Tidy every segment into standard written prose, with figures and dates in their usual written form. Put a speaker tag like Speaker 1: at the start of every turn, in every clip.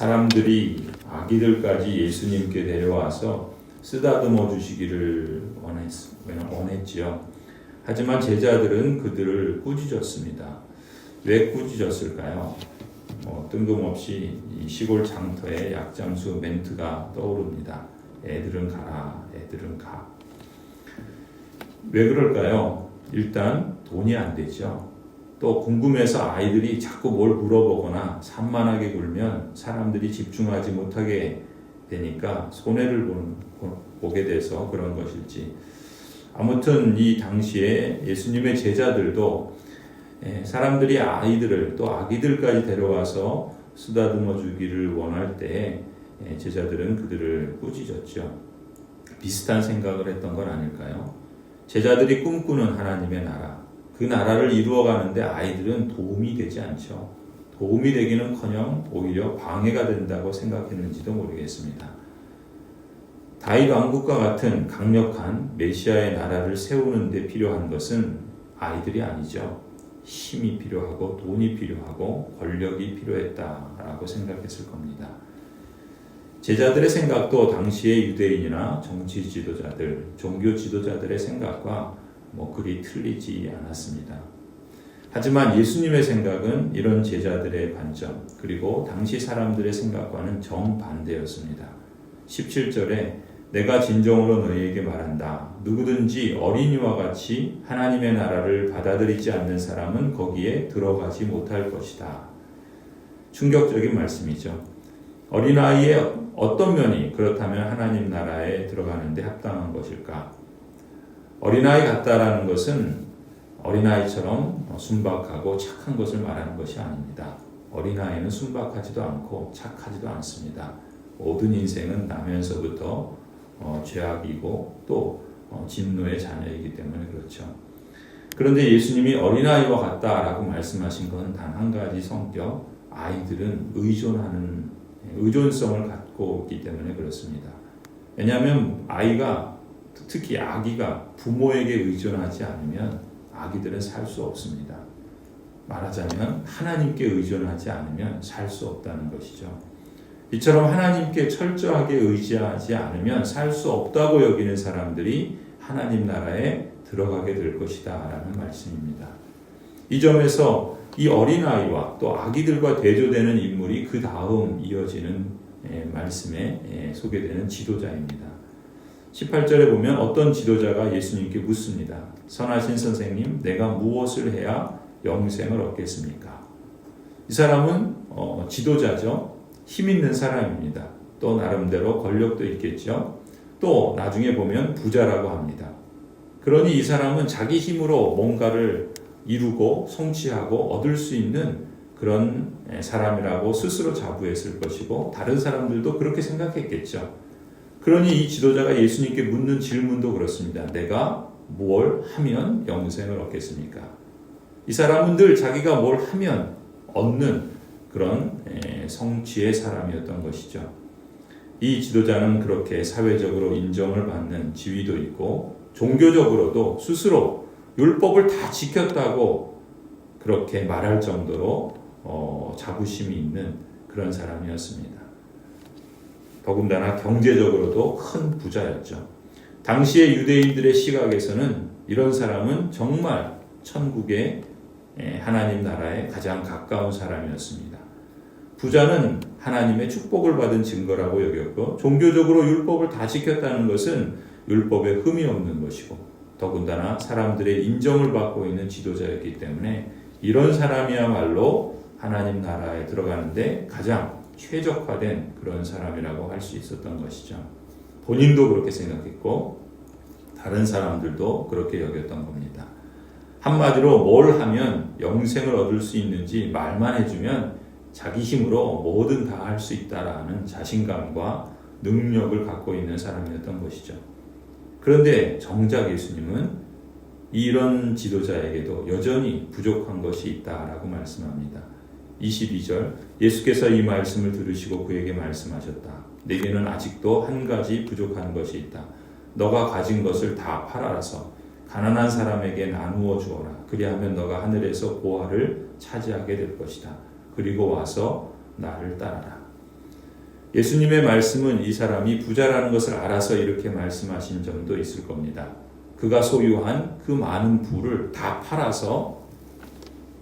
Speaker 1: 사람들이 아기들까지 예수님께 데려와서 쓰다듬어 주시기를 원했지요. 하지만 제자들은 그들을 꾸짖었습니다. 왜 꾸짖었을까요? 뜬금없이 이 시골 장터의 약장수 멘트가 떠오릅니다. 애들은 가라, 애들은 가. 왜 그럴까요? 일단 돈이 안 되죠. 또 궁금해서 아이들이 자꾸 뭘 물어보거나 산만하게 굴면 사람들이 집중하지 못하게 되니까 손해를 보게 돼서 그런 것일지. 아무튼 이 당시에 예수님의 제자들도 사람들이 아이들을 또 아기들까지 데려와서 쓰다듬어 주기를 원할 때 제자들은 그들을 꾸짖었죠. 비슷한 생각을 했던 건 아닐까요? 제자들이 꿈꾸는 하나님의 나라, 그 나라를 이루어가는데 아이들은 도움이 되지 않죠. 도움이 되기는커녕 오히려 방해가 된다고 생각했는지도 모르겠습니다. 다윗 왕국과 같은 강력한 메시아의 나라를 세우는 데 필요한 것은 아이들이 아니죠. 힘이 필요하고 돈이 필요하고 권력이 필요했다라고 생각했을 겁니다. 제자들의 생각도 당시의 유대인이나 정치 지도자들, 종교 지도자들의 생각과 그리 틀리지 않았습니다. 하지만 예수님의 생각은 이런 제자들의 관점 그리고 당시 사람들의 생각과는 정반대였습니다. 17절에 내가 진정으로 너희에게 말한다. 누구든지 어린이와 같이 하나님의 나라를 받아들이지 않는 사람은 거기에 들어가지 못할 것이다. 충격적인 말씀이죠. 어린아이의 어떤 면이 그렇다면 하나님 나라에 들어가는 데 합당한 것일까? 어린아이 같다라는 것은 어린아이처럼 순박하고 착한 것을 말하는 것이 아닙니다. 어린아이는 순박하지도 않고 착하지도 않습니다. 모든 인생은 나면서부터 죄악이고 또 진노의 자녀이기 때문에 그렇죠. 그런데 예수님이 어린아이와 같다라고 말씀하신 것은 단 한 가지 성격, 아이들은 의존성을 갖고 있기 때문에 그렇습니다. 왜냐하면 아이가, 특히 아기가 부모에게 의존하지 않으면 아기들은 살 수 없습니다. 말하자면 하나님께 의존하지 않으면 살 수 없다는 것이죠. 이처럼 하나님께 철저하게 의지하지 않으면 살 수 없다고 여기는 사람들이 하나님 나라에 들어가게 될 것이다 라는 말씀입니다. 이 점에서 이 어린아이와 또 아기들과 대조되는 인물이 그 다음 이어지는 말씀에 소개되는 지도자입니다. 18절에 보면 어떤 지도자가 예수님께 묻습니다. 선하신 선생님, 내가 무엇을 해야 영생을 얻겠습니까? 이 사람은 지도자죠. 힘 있는 사람입니다. 또 나름대로 권력도 있겠죠. 또 나중에 보면 부자라고 합니다. 그러니 이 사람은 자기 힘으로 뭔가를 이루고 성취하고 얻을 수 있는 그런 사람이라고 스스로 자부했을 것이고 다른 사람들도 그렇게 생각했겠죠. 그러니 이 지도자가 예수님께 묻는 질문도 그렇습니다. 내가 뭘 하면 영생을 얻겠습니까? 이 사람은 늘 자기가 뭘 하면 얻는 그런 성취의 사람이었던 것이죠. 이 지도자는 그렇게 사회적으로 인정을 받는 지위도 있고 종교적으로도 스스로 율법을 다 지켰다고 그렇게 말할 정도로 자부심이 있는 그런 사람이었습니다. 더군다나 경제적으로도 큰 부자였죠. 당시의 유대인들의 시각에서는 이런 사람은 정말 천국의 하나님 나라에 가장 가까운 사람이었습니다. 부자는 하나님의 축복을 받은 증거라고 여겼고 종교적으로 율법을 다 지켰다는 것은 율법에 흠이 없는 것이고 더군다나 사람들의 인정을 받고 있는 지도자였기 때문에 이런 사람이야말로 하나님 나라에 들어가는데 가장 최적화된 그런 사람이라고 할 수 있었던 것이죠. 본인도 그렇게 생각했고 다른 사람들도 그렇게 여겼던 겁니다. 한마디로 뭘 하면 영생을 얻을 수 있는지 말만 해주면 자기 힘으로 뭐든 다 할 수 있다라는 자신감과 능력을 갖고 있는 사람이었던 것이죠. 그런데 정작 예수님은 이런 지도자에게도 여전히 부족한 것이 있다라고 말씀합니다. 22절 예수께서 이 말씀을 들으시고 그에게 말씀하셨다. 내게는 아직도 한 가지 부족한 것이 있다. 너가 가진 것을 다 팔아서 가난한 사람에게 나누어 주어라. 그리하면 너가 하늘에서 보화를 차지하게 될 것이다. 그리고 와서 나를 따라라. 예수님의 말씀은 이 사람이 부자라는 것을 알아서 이렇게 말씀하신 점도 있을 겁니다. 그가 소유한 그 많은 부를 다 팔아서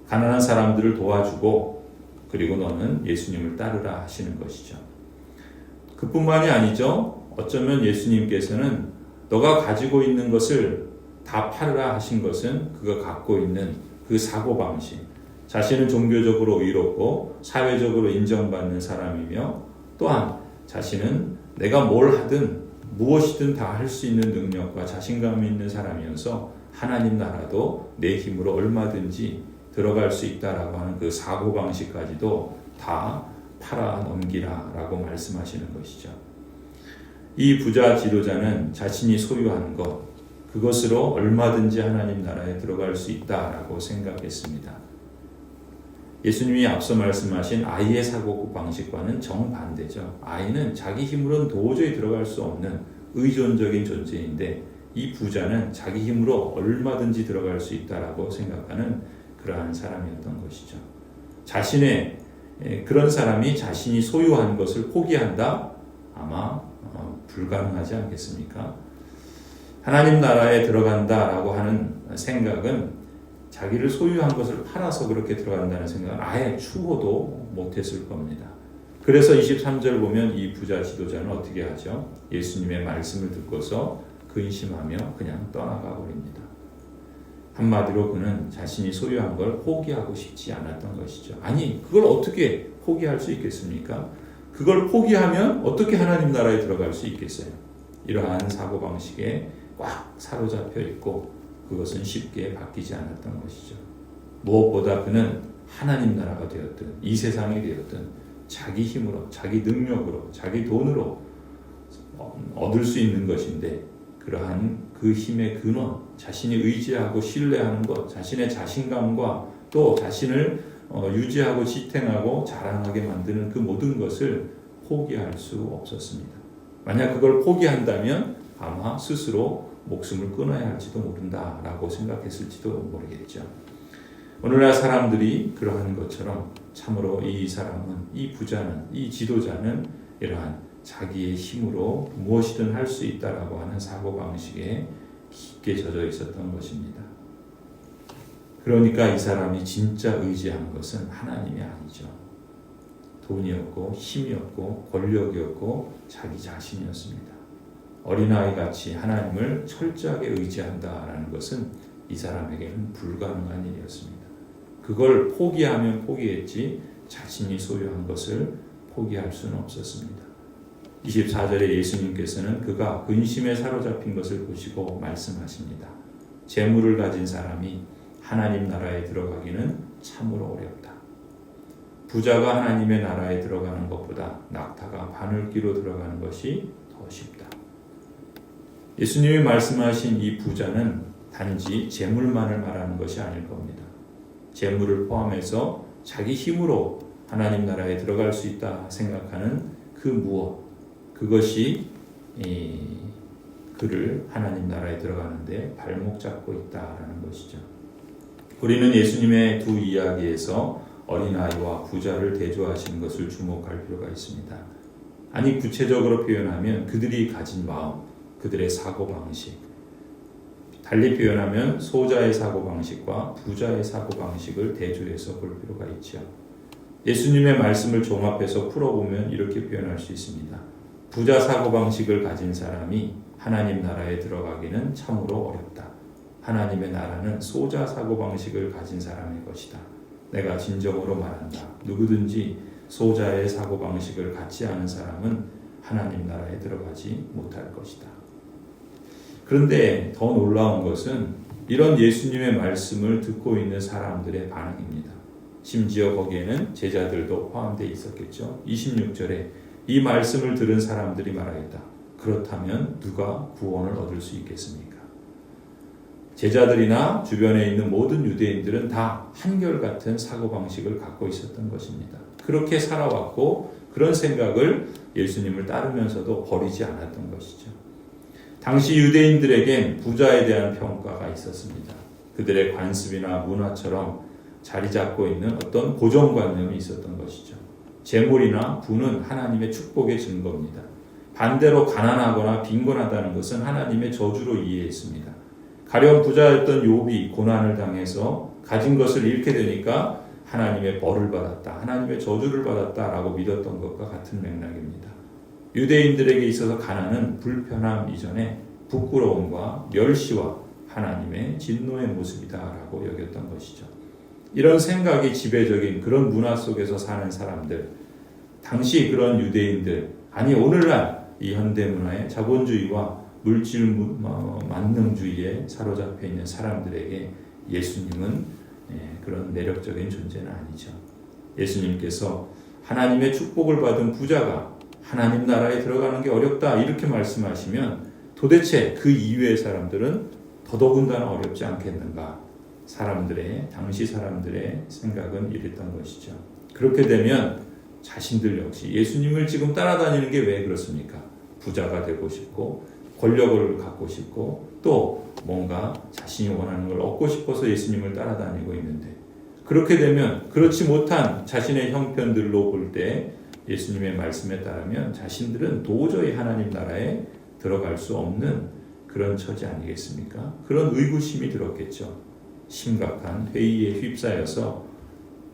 Speaker 1: 가난한 사람들을 도와주고 그리고 너는 예수님을 따르라 하시는 것이죠. 그뿐만이 아니죠. 어쩌면 예수님께서는 너가 가지고 있는 것을 다 팔으라 하신 것은 그가 갖고 있는 그 사고방식, 자신은 종교적으로 의롭고 사회적으로 인정받는 사람이며 또한 자신은 내가 뭘 하든 무엇이든 다 할 수 있는 능력과 자신감 있는 사람이어서 하나님 나라도 내 힘으로 얼마든지 들어갈 수 있다라고 하는 그 사고방식까지도 다 팔아 넘기라 라고 말씀하시는 것이죠. 이 부자 지도자는 자신이 소유하는 것, 그것으로 얼마든지 하나님 나라에 들어갈 수 있다라고 생각했습니다. 예수님이 앞서 말씀하신 아이의 사고방식과는 정반대죠. 아이는 자기 힘으로는 도저히 들어갈 수 없는 의존적인 존재인데 이 부자는 자기 힘으로 얼마든지 들어갈 수 있다라고 생각하는 그러한 사람이었던 것이죠. 그런 사람이 자신이 소유한 것을 포기한다? 아마 불가능하지 않겠습니까? 하나님 나라에 들어간다라고 하는 생각은 자기를 소유한 것을 팔아서 그렇게 들어간다는 생각은 아예 추호도 못했을 겁니다. 그래서 23절 보면 이 부자 지도자는 어떻게 하죠? 예수님의 말씀을 듣고서 근심하며 그냥 떠나가 버립니다. 한마디로 그는 자신이 소유한 걸 포기하고 싶지 않았던 것이죠. 아니, 그걸 어떻게 포기할 수 있겠습니까? 그걸 포기하면 어떻게 하나님 나라에 들어갈 수 있겠어요? 이러한 사고방식에 꽉 사로잡혀 있고 그것은 쉽게 바뀌지 않았던 것이죠. 무엇보다 그는 하나님 나라가 되었든 이 세상이 되었든 자기 힘으로, 자기 능력으로, 자기 돈으로 얻을 수 있는 것인데 그러한 그 힘의 근원, 자신이 의지하고 신뢰하는 것, 자신의 자신감과 또 자신을 유지하고 지탱하고 자랑하게 만드는 그 모든 것을 포기할 수 없었습니다. 만약 그걸 포기한다면 아마 스스로 목숨을 끊어야 할지도 모른다라고 생각했을지도 모르겠죠. 오늘날 사람들이 그러한 것처럼 참으로 이 사람은, 이 부자는, 이 지도자는 이러한 자기의 힘으로 무엇이든 할 수 있다라고 하는 사고방식에 깊게 젖어 있었던 것입니다. 그러니까 이 사람이 진짜 의지한 것은 하나님이 아니죠. 돈이었고 힘이었고 권력이었고 자기 자신이었습니다. 어린아이같이 하나님을 철저하게 의지한다라는 것은 이 사람에게는 불가능한 일이었습니다. 그걸 포기하면 포기했지 자신이 소유한 것을 포기할 수는 없었습니다. 24절에 예수님께서는 그가 근심에 사로잡힌 것을 보시고 말씀하십니다. 재물을 가진 사람이 하나님 나라에 들어가기는 참으로 어렵다. 부자가 하나님의 나라에 들어가는 것보다 낙타가 바늘기로 들어가는 것이 더 쉽다. 예수님이 말씀하신 이 부자는 단지 재물만을 말하는 것이 아닐 겁니다. 재물을 포함해서 자기 힘으로 하나님 나라에 들어갈 수 있다 생각하는 그 무엇, 그것이 그를 하나님 나라에 들어가는데 발목 잡고 있다라는 것이죠. 우리는 예수님의 두 이야기에서 어린아이와 부자를 대조하시는 것을 주목할 필요가 있습니다. 아니, 구체적으로 표현하면 그들이 가진 마음, 그들의 사고방식, 달리 표현하면 소자의 사고방식과 부자의 사고방식을 대조해서 볼 필요가 있죠. 예수님의 말씀을 종합해서 풀어보면 이렇게 표현할 수 있습니다. 부자 사고방식을 가진 사람이 하나님 나라에 들어가기는 참으로 어렵다. 하나님의 나라는 소자 사고방식을 가진 사람의 것이다. 내가 진정으로 말한다. 누구든지 소자의 사고방식을 갖지 않은 사람은 하나님 나라에 들어가지 못할 것이다. 그런데 더 놀라운 것은 이런 예수님의 말씀을 듣고 있는 사람들의 반응입니다. 심지어 거기에는 제자들도 포함되어 있었겠죠. 26절에 이 말씀을 들은 사람들이 말하였다. 그렇다면 누가 구원을 얻을 수 있겠습니까? 제자들이나 주변에 있는 모든 유대인들은 다 한결같은 사고방식을 갖고 있었던 것입니다. 그렇게 살아왔고 그런 생각을 예수님을 따르면서도 버리지 않았던 것이죠. 당시 유대인들에겐 부자에 대한 평가가 있었습니다. 그들의 관습이나 문화처럼 자리 잡고 있는 어떤 고정관념이 있었던 것이죠. 재물이나 부는 하나님의 축복의 증거입니다. 반대로 가난하거나 빈곤하다는 것은 하나님의 저주로 이해했습니다. 가령 부자였던 욥이 고난을 당해서 가진 것을 잃게 되니까 하나님의 벌을 받았다, 하나님의 저주를 받았다라고 믿었던 것과 같은 맥락입니다. 유대인들에게 있어서 가난은 불편함 이전에 부끄러움과 멸시와 하나님의 진노의 모습이다라고 여겼던 것이죠. 이런 생각이 지배적인 그런 문화 속에서 사는 사람들, 당시 그런 유대인들, 아니 오늘날 이 현대 문화의 자본주의와 물질 만능주의에 사로잡혀 있는 사람들에게 예수님은 그런 매력적인 존재는 아니죠. 예수님께서 하나님의 축복을 받은 부자가 하나님 나라에 들어가는 게 어렵다 이렇게 말씀하시면 도대체 그 이외의 사람들은 더더군다나 어렵지 않겠는가? 당시 사람들의 생각은 이랬던 것이죠. 그렇게 되면 자신들 역시 예수님을 지금 따라다니는 게 왜 그렇습니까? 부자가 되고 싶고 권력을 갖고 싶고 또 뭔가 자신이 원하는 걸 얻고 싶어서 예수님을 따라다니고 있는데, 그렇게 되면 그렇지 못한 자신의 형편들로 볼 때 예수님의 말씀에 따르면 자신들은 도저히 하나님 나라에 들어갈 수 없는 그런 처지 아니겠습니까? 그런 의구심이 들었겠죠. 심각한 회의에 휩싸여서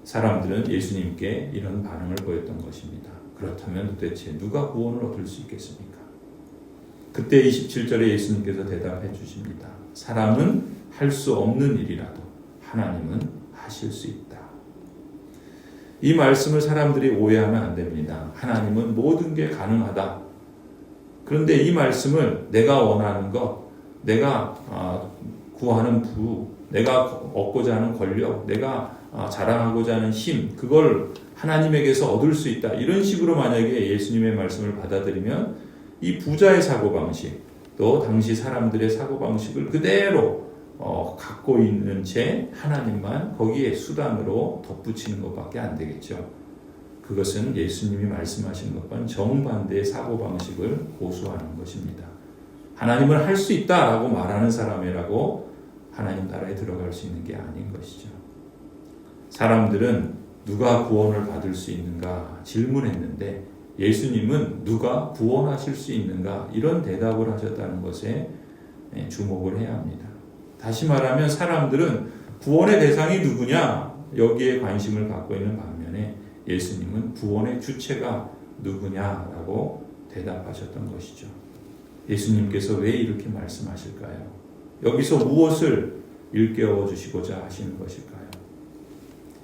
Speaker 1: 사람들은 예수님께 이런 반응을 보였던 것입니다. 그렇다면 도대체 누가 구원을 얻을 수 있겠습니까? 그때 27절에 예수님께서 대답해 주십니다. 사람은 할 수 없는 일이라도 하나님은 하실 수 있다. 이 말씀을 사람들이 오해하면 안 됩니다. 하나님은 모든 게 가능하다. 그런데 이 말씀을 내가 원하는 것, 내가 구하는 부, 내가 얻고자 하는 권력, 내가 자랑하고자 하는 힘, 그걸 하나님에게서 얻을 수 있다. 이런 식으로 만약에 예수님의 말씀을 받아들이면 이 부자의 사고방식, 또 당시 사람들의 사고방식을 그대로 갖고 있는 채 하나님만 거기에 수단으로 덧붙이는 것밖에 안 되겠죠. 그것은 예수님이 말씀하신 것과는 정반대의 사고방식을 고수하는 것입니다. 하나님을 할 수 있다라고 말하는 사람이라고 하나님 나라에 들어갈 수 있는 게 아닌 것이죠. 사람들은 누가 구원을 받을 수 있는가 질문했는데 예수님은 누가 구원하실 수 있는가 이런 대답을 하셨다는 것에 주목을 해야 합니다. 다시 말하면 사람들은 구원의 대상이 누구냐 여기에 관심을 갖고 있는 반면에 예수님은 구원의 주체가 누구냐라고 대답하셨던 것이죠. 예수님께서 왜 이렇게 말씀하실까요? 여기서 무엇을 일깨워 주시고자 하시는 것일까요?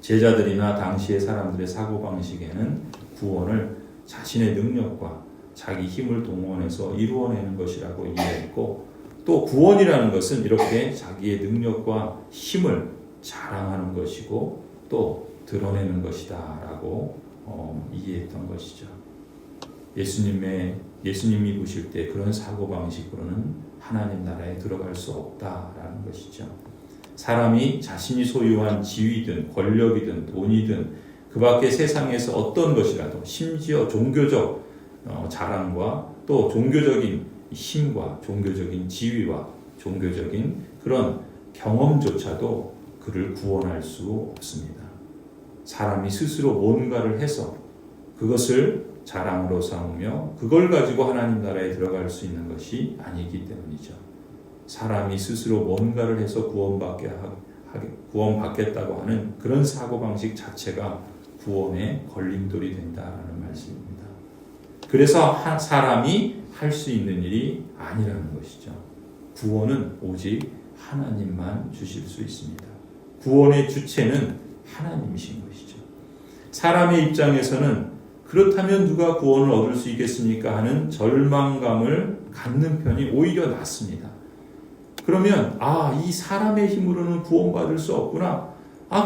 Speaker 1: 제자들이나 당시의 사람들의 사고방식에는 구원을 자신의 능력과 자기 힘을 동원해서 이루어내는 것이라고 이해했고, 또 구원이라는 것은 이렇게 자기의 능력과 힘을 자랑하는 것이고 또 드러내는 것이다 라고 이해했던 것이죠. 예수님이 보실 때 그런 사고방식으로는 하나님 나라에 들어갈 수 없다라는 것이죠. 사람이 자신이 소유한 지위든 권력이든 돈이든 그 밖에 세상에서 어떤 것이라도 심지어 종교적 자랑과 또 종교적인 힘과 종교적인 지위와 종교적인 그런 경험조차도 그를 구원할 수 없습니다. 사람이 스스로 뭔가를 해서 그것을 자랑으로 삼으며 그걸 가지고 하나님 나라에 들어갈 수 있는 것이 아니기 때문이죠. 사람이 스스로 뭔가를 해서 구원받겠다고 하는 그런 사고방식 자체가 구원의 걸림돌이 된다는 말씀입니다. 그래서 사람이 할 수 있는 일이 아니라는 것이죠. 구원은 오직 하나님만 주실 수 있습니다. 구원의 주체는 하나님이신 것이죠. 사람의 입장에서는 그렇다면 누가 구원을 얻을 수 있겠습니까 하는 절망감을 갖는 편이 오히려 낫습니다. 그러면 이 사람의 힘으로는 구원받을 수 없구나.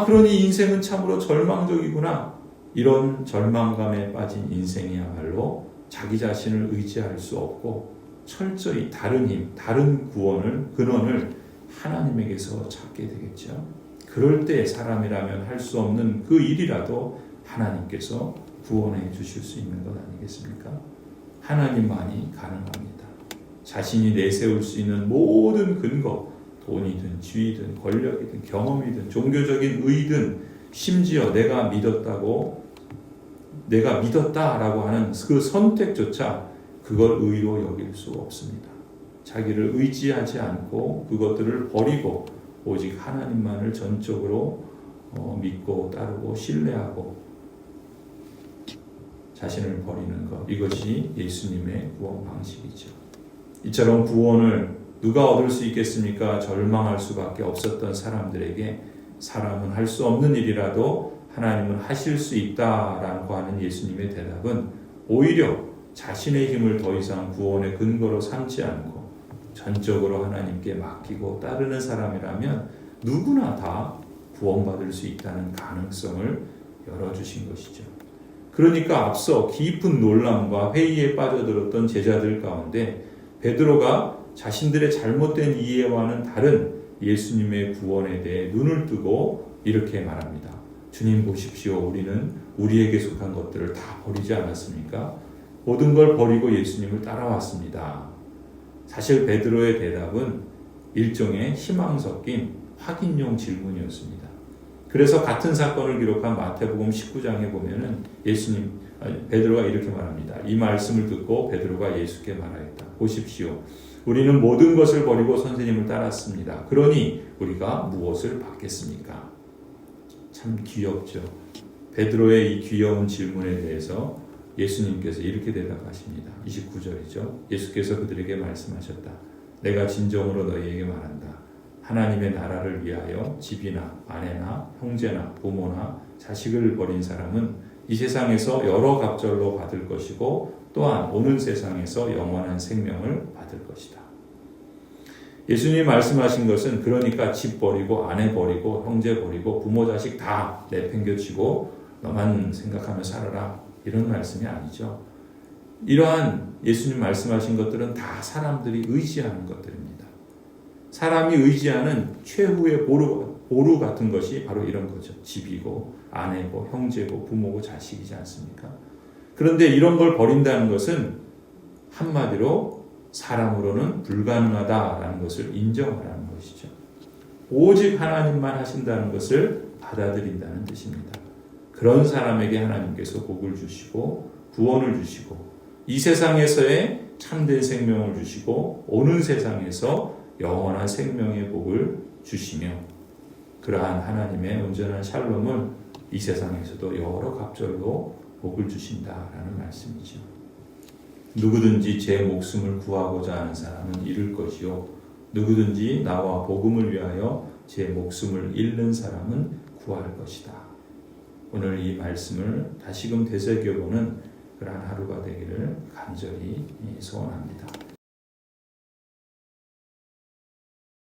Speaker 1: 그러니 인생은 참으로 절망적이구나. 이런 절망감에 빠진 인생이야말로 자기 자신을 의지할 수 없고 철저히 다른 힘, 다른 근원을 하나님에게서 찾게 되겠죠. 그럴 때 사람이라면 할 수 없는 그 일이라도 하나님께서 구원해 주실 수 있는 것 아니겠습니까? 하나님만이 가능합니다. 자신이 내세울 수 있는 모든 근거, 돈이든 지위든 권력이든 경험이든 종교적인 의든 심지어 내가 믿었다고 내가 믿었다라고 하는 그 선택조차 그걸 의로 여길 수 없습니다. 자기를 의지하지 않고 그것들을 버리고 오직 하나님만을 전적으로 믿고 따르고 신뢰하고 자신을 버리는 것, 이것이 예수님의 구원 방식이죠. 이처럼 구원을 누가 얻을 수 있겠습니까? 절망할 수밖에 없었던 사람들에게 사람은 할 수 없는 일이라도 하나님은 하실 수 있다라고 하는 예수님의 대답은 오히려 자신의 힘을 더 이상 구원의 근거로 삼지 않고 전적으로 하나님께 맡기고 따르는 사람이라면 누구나 다 구원받을 수 있다는 가능성을 열어주신 것이죠. 그러니까 앞서 깊은 놀람과 회의에 빠져들었던 제자들 가운데 베드로가 자신들의 잘못된 이해와는 다른 예수님의 구원에 대해 눈을 뜨고 이렇게 말합니다. 주님 보십시오. 우리는 우리에게 속한 것들을 다 버리지 않았습니까? 모든 걸 버리고 예수님을 따라왔습니다. 사실 베드로의 대답은 일종의 희망 섞인 확인용 질문이었습니다. 그래서 같은 사건을 기록한 마태복음 19장에 보면은 베드로가 이렇게 말합니다. 이 말씀을 듣고 베드로가 예수께 말하였다. 보십시오. 우리는 모든 것을 버리고 선생님을 따랐습니다. 그러니 우리가 무엇을 받겠습니까? 참 귀엽죠. 베드로의 이 귀여운 질문에 대해서 예수님께서 이렇게 대답하십니다. 29절이죠. 예수께서 그들에게 말씀하셨다. 내가 진정으로 너희에게 말한다. 하나님의 나라를 위하여 집이나 아내나 형제나 부모나 자식을 버린 사람은 이 세상에서 여러 갑절로 받을 것이고 또한 오는 세상에서 영원한 생명을 받을 것이다. 예수님이 말씀하신 것은 그러니까 집 버리고 아내 버리고 형제 버리고 부모 자식 다 내팽겨치고 너만 생각하며 살아라 이런 말씀이 아니죠. 이러한 예수님 말씀하신 것들은 다 사람들이 의지하는 것들입니다. 사람이 의지하는 최후의 보루 같은 것이 바로 이런 거죠. 집이고 아내고 형제고 부모고 자식이지 않습니까? 그런데 이런 걸 버린다는 것은 한마디로 사람으로는 불가능하다라는 것을 인정하라는 것이죠. 오직 하나님만 하신다는 것을 받아들인다는 뜻입니다. 그런 사람에게 하나님께서 복을 주시고 구원을 주시고 이 세상에서의 참된 생명을 주시고 오는 세상에서 영원한 생명의 복을 주시며 그러한 하나님의 온전한 샬롬을 이 세상에서도 여러 갑절로 복을 주신다라는 말씀이죠. 누구든지 제 목숨을 구하고자 하는 사람은 잃을 것이요 누구든지 나와 복음을 위하여 제 목숨을 잃는 사람은 구할 것이다. 오늘 이 말씀을 다시금 되새겨보는 그러한 하루가 되기를 간절히 소원합니다.